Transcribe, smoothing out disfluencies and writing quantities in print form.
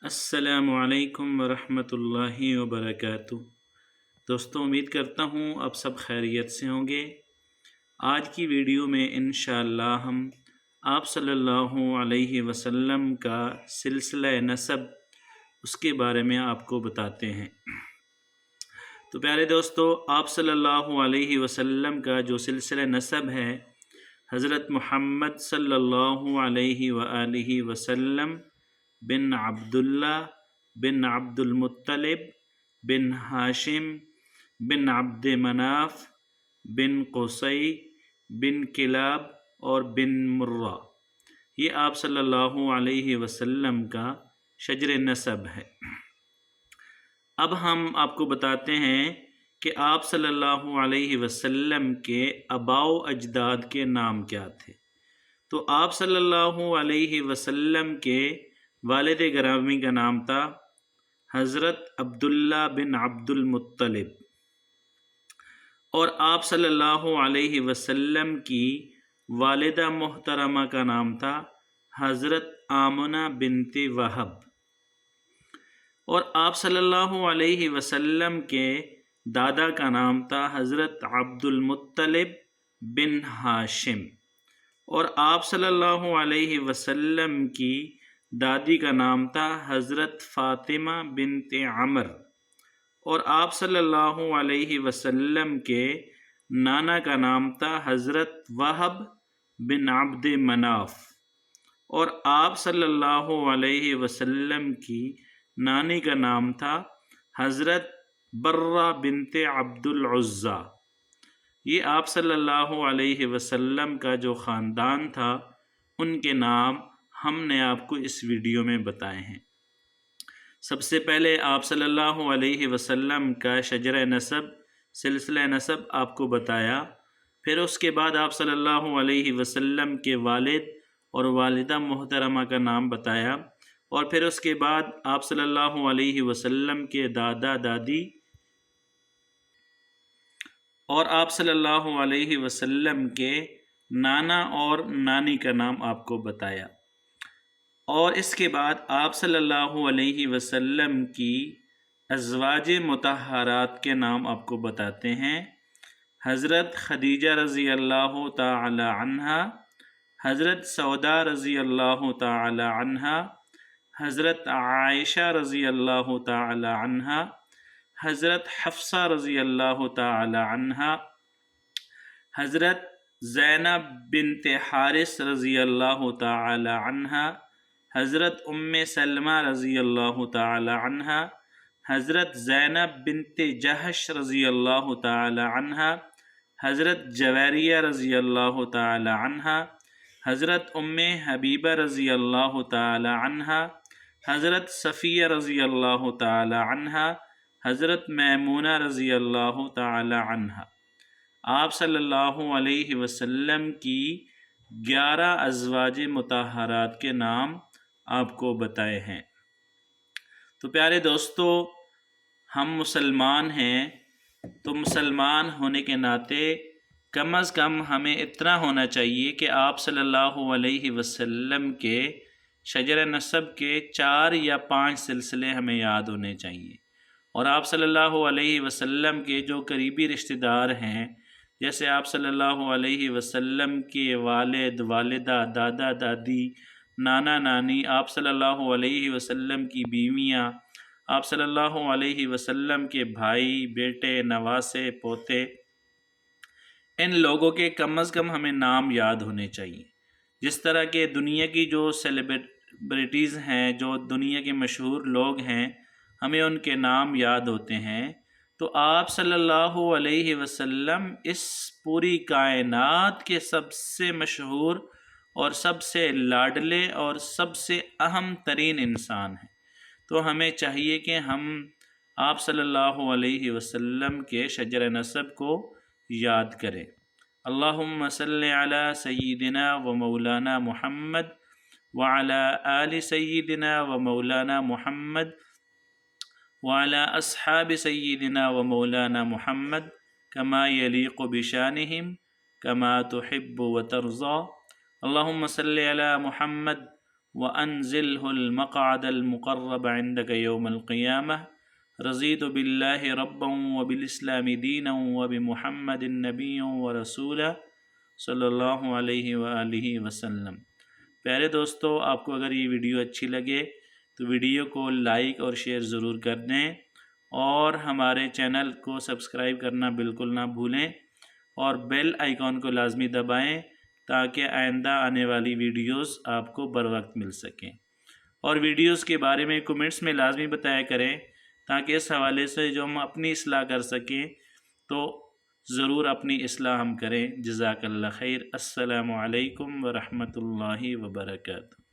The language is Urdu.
السلام علیکم ورحمۃ اللہ وبرکاتہ۔ دوستوں، امید کرتا ہوں آپ سب خیریت سے ہوں گے۔ آج کی ویڈیو میں انشاءاللہ ہم آپ صلی اللہ علیہ وسلم کا سلسلہ نسب اس کے بارے میں آپ کو بتاتے ہیں۔ تو پیارے دوستو، آپ صلی اللہ علیہ وسلم کا جو سلسلہ نسب ہے، حضرت محمد صلی اللہ علیہ وآلہ وسلم بن عبداللہ بن عبد المطلب بن ہاشم بن عبد مناف بن قصی بن کلاب اور بن مرہ، یہ آپ صلی اللہ علیہ وسلم کا شجر نسب ہے۔ اب ہم آپ کو بتاتے ہیں کہ آپ صلی اللہ علیہ وسلم کے آباء و اجداد کے نام کیا تھے۔ تو آپ صلی اللہ علیہ وسلم کے والد گرامی کا نام تھا حضرت عبداللہ بن عبد المطلب، اور آپ صلی اللہ علیہ وسلم کی والدہ محترمہ کا نام تھا حضرت آمنہ بنت وہب، اور آپ صلی اللہ علیہ وسلم کے دادا کا نام تھا حضرت عبد المطلب بن ہاشم، اور آپ صلی اللہ علیہ وسلم کی دادی کا نام تھا حضرت فاطمہ بنت عمر، اور آپ صلی اللہ علیہ وسلم کے نانا کا نام تھا حضرت وہب بن عبد مناف، اور آپ صلی اللہ علیہ وسلم کی نانی کا نام تھا حضرت برہ بنت عبد العزیٰ۔ یہ آپ صلی اللہ علیہ وسلم کا جو خاندان تھا، ان کے نام ہم نے آپ کو اس ویڈیو میں بتائے ہیں۔ سب سے پہلے آپ صلی اللہ علیہ وسلم کا شجرہ نسب، سلسلہ نسب آپ کو بتایا، پھر اس کے بعد آپ صلی اللہ علیہ وسلم کے والد اور والدہ محترمہ کا نام بتایا، اور پھر اس کے بعد آپ صلی اللہ علیہ وسلم کے دادا دادی اور آپ صلی اللہ علیہ وسلم کے نانا اور نانی کا نام آپ کو بتایا، اور اس کے بعد آپ صلی اللہ علیہ وسلم کی ازواج مطہرات کے نام آپ کو بتاتے ہیں۔ حضرت خدیجہ رضی اللہ تعالی عنہا، حضرت سودا رضی اللہ تعالی عنہا، حضرت عائشہ رضی اللہ تعالی عنہا، حضرت حفصہ رضی اللہ تعالی عنہا، حضرت زینب بنت حارث رضی اللہ تعالی عنہا، حضرت ام سلمہ رضی اللہ تعالی عنہا، حضرت زینب بنت جہش رضی اللہ تعالی عنہا، حضرت جویریہ رضی اللہ تعالی عنہا، حضرت ام حبیبہ رضی اللہ تعالی عنہا، حضرت صفیہ رضی اللہ تعالی عنہا، حضرت میمونہ رضی اللہ تعالی عنہا۔ آپ صلی اللہ علیہ وسلم کی 11 ازواج مطہرات کے نام آپ کو بتائے ہیں۔ تو پیارے دوستو، ہم مسلمان ہیں، تو مسلمان ہونے کے ناطے کم از کم ہمیں اتنا ہونا چاہیے کہ آپ صلی اللہ علیہ وسلم کے شجر نسب کے 4 یا 5 سلسلے ہمیں یاد ہونے چاہیے، اور آپ صلی اللہ علیہ وسلم کے جو قریبی رشتہ دار ہیں، جیسے آپ صلی اللہ علیہ وسلم کے والد، والدہ، دادا دادی، نانا نانی، آپ صلی اللہ علیہ وسلم کی بیویاں، آپ صلی اللہ علیہ وسلم کے بھائی، بیٹے، نواسے، پوتے، ان لوگوں کے کم از کم ہمیں نام یاد ہونے چاہیے۔ جس طرح کے دنیا کی جو سیلیبریٹیز ہیں، جو دنیا کے مشہور لوگ ہیں، ہمیں ان کے نام یاد ہوتے ہیں، تو آپ صلی اللہ علیہ وسلم اس پوری کائنات کے سب سے مشہور اور سب سے لاڈلے اور سب سے اہم ترین انسان ہیں۔ تو ہمیں چاہیے کہ ہم آپ صلی اللہ علیہ وسلم کے شجر نسب کو یاد کریں۔ اللہم صلی علی سیدنا و مولانا محمد وعلی آل سیدنا و مولانا محمد وعلی اصحاب سیدنا و مولانا محمد کما یلیق بشانہم کما تحب و ترضی۔ اللہم صلی علی محمد وأنزله المقعد المقرب عندك يوم القيامة رضيت بالله ربا وبالإسلام دينا وبمحمد نبيا ورسولا صلی اللہ علیہ وآلہ وسلم۔ پیارے دوستو، آپ کو اگر یہ ویڈیو اچھی لگے تو ویڈیو کو لائک اور شیئر ضرور کر دیں، اور ہمارے چینل کو سبسکرائب کرنا بالکل نہ بھولیں، اور بیل آئیکن کو لازمی دبائیں تاکہ آئندہ آنے والی ویڈیوز آپ کو بر وقت مل سکیں، اور ویڈیوز کے بارے میں کمنٹس میں لازمی بتایا کریں تاکہ اس حوالے سے جو ہم اپنی اصلاح کر سکیں تو ضرور اپنی اصلاح ہم کریں۔ جزاک اللہ خیر۔ السلام علیکم ورحمۃ اللہ وبرکاتہ۔